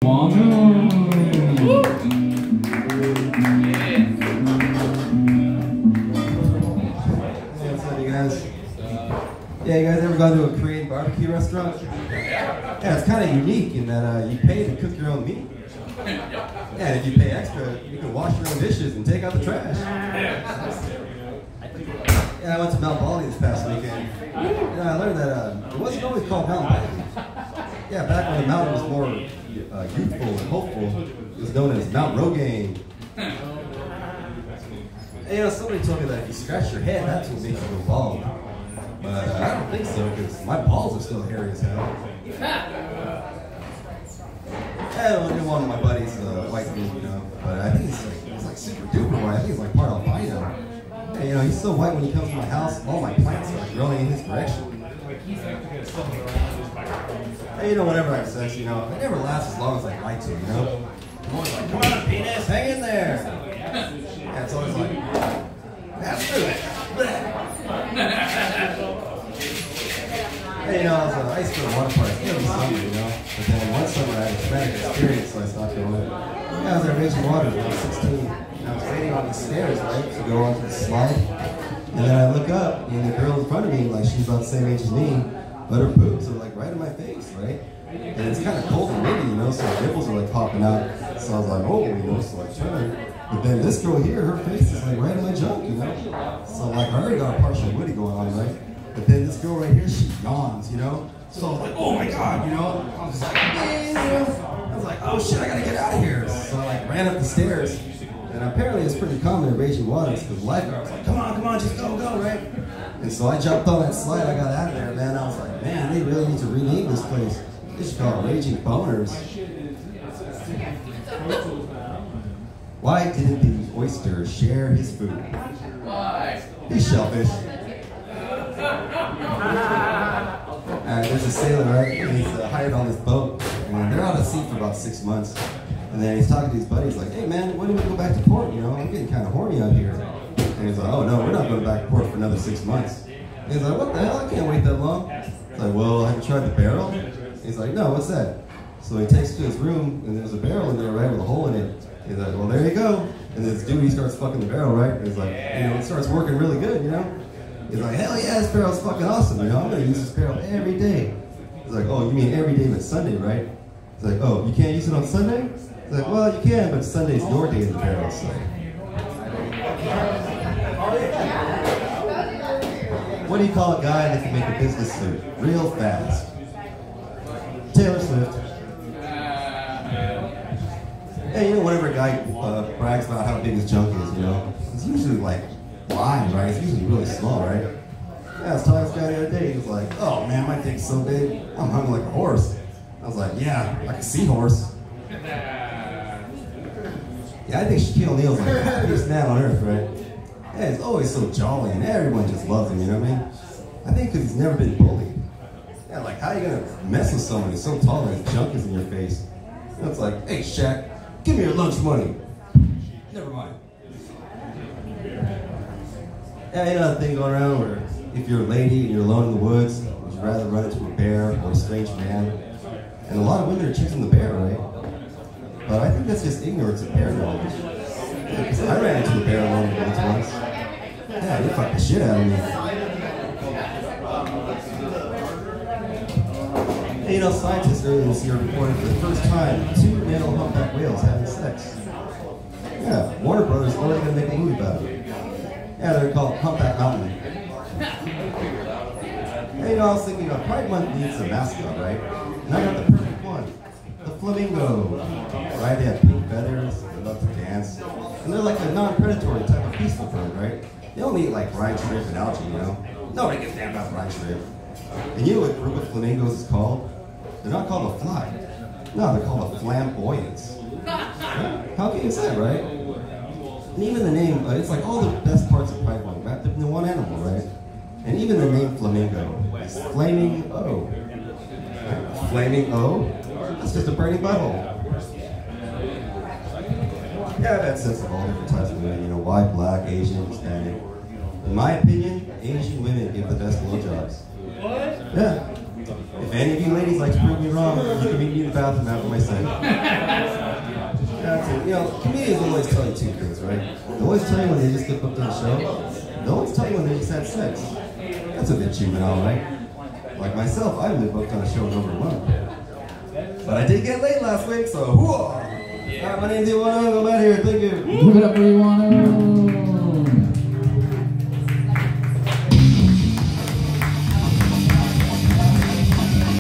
Yeah, you guys ever gone to a Korean barbecue restaurant? Yeah, it's kind of unique in that you pay to cook your own meat. Yeah, and if you pay extra, you can wash your own dishes and take out the trash. Yeah, I went to Mount Baldy this past weekend. And I learned that it wasn't always called Mount Baldy. Yeah, back when the mountain was more youthful and hopeful, it was known as Mount Rogaine. And somebody told me that if you scratch your head, that's what makes you go bald. But I don't think so, because my balls are still hairy as hell. And one of my buddies is a white dude, you know, but I think he's like super duper white. I think he's like part albino. And, you know, he's so white when he comes to my house, all my plants are growing in his direction. And, you know, whenever I have sex, you know, it never lasts as long as I'd like to, you know. I'm always like, come on, penis, hang in there. Yeah, it's always like, that's good. Hey, you know, I used to go to water parks every summer, you know. But then one summer I had a traumatic experience, so I stopped going. Yeah, I was at Raging Waters when I was 16. And I was waiting on these stairs, right, to go onto the slide. And then I look up, and the girl in front of me, like she's about the same age as me, but her boobs are like right in my face, right? And it's kind of cold and windy, you know, so her nipples are like popping out. So I was like, oh, you know, so I turned. But then this girl here, her face is like right in my junk, you know? So like I already got a partial woody going on, right? But then this girl right here, she yawns, you know? So I was like, oh my God, you know? I was like, hey, you know? I was like, oh shit, I gotta get out of here. So I like ran up the stairs. And apparently it's pretty common in Raging Waters because the lifeguard was like, come on, just go, right? And so I jumped on that slide, I got out of there, man. I was like, man, they really need to rename this place. They should call it Raging Boners. Why didn't the oyster share his food? Why? He's shellfish. There's a sailor, right? And he's hired on this boat, and they're out at sea for about 6 months. And then he's talking to his buddies, like, hey man, when do we go back to port? You know, I'm getting kind of horny out here. And he's like, oh no, we're not going back to port for another 6 months. And he's like, what the hell? I can't wait that long. He's like, well, have you tried the barrel? And he's like, no, what's that? So he takes it to his room, and there's a barrel in there, right, with a hole in it. He's like, well, there you go. And this dude, he starts fucking the barrel, right? And he's like, you know, it starts working really good, you know? He's like, hell yeah, this barrel's fucking awesome, you know? I'm gonna use this barrel every day. He's like, oh, you mean every day but Sunday, right? He's like, oh, you can't use it on Sunday? He's like, well, you can, but Sunday's your day in the barrel, so. What do you call a guy that can make a business suit real fast? Taylor Swift. Hey, you know, whenever a guy brags about how big his junk is, you know, it's usually like blind, right? It's usually really small, right? Yeah, I was talking to this guy the other day, he was like, oh man, my dick's so big, I'm hung like a horse. I was like, yeah, like a seahorse. Yeah, I think Shaquille O'Neal's like the happiest man on earth, right? Yeah, he's always so jolly and everyone just loves him, you know what I mean? I think because he's never been bullied. Yeah, like how are you gonna mess with someone who's so tall and his junk is in your face? You know, it's like, hey Shaq, give me your lunch money. Never mind. Yeah, you know that thing going around where if you're a lady and you're alone in the woods, would you rather run into a bear or a strange man? And a lot of women are choosing the bear, right? But I think that's just ignorance of bear knowledge. Yeah, I ran into a bear alone in the woods once. Yeah, they fucked the shit out of me. And, you know, scientists earlier this year reported for the first time 2 male humpback whales having sex. Yeah, Warner Brothers is already going to make a movie about it. Yeah, they're called Humpback Mountain. Hey, you know, I was thinking, Pride Month needs a mascot, right? And I got the perfect one. The flamingo. Right? They have pink feathers, they love to dance. And they're like a non-predatory type of peaceful bird, right? They only eat like brine shrimp and algae, you know? Nobody gives a damn about brine shrimp. And you know what group of flamingos is called? They're not called a fly. No, they're called a flamboyance. How can you say that, right? And even the name, it's like all the best parts of Pride Month wrapped up into one animal, right? And even the name flamingo is Flaming O. Flaming O? That's just a burning butthole. Yeah, I've had sex with all different types of women, you know, white, black, Asian, Hispanic. In my opinion, Asian women give the best blowjobs. What? Yeah. If any of you ladies like to prove me wrong, you can meet me in the bathroom after my set. That's it. You know, comedians always tell you two things, right? They always tell you when they just get booked on a show. They always tell you when they just had sex. That's a bit juvenile, right? Like myself, I've been booked on a show number 1. But I did get late last week, so whoa! Alright, my name's Iwano. I'm out here. Thank you. Give it up for Iwano.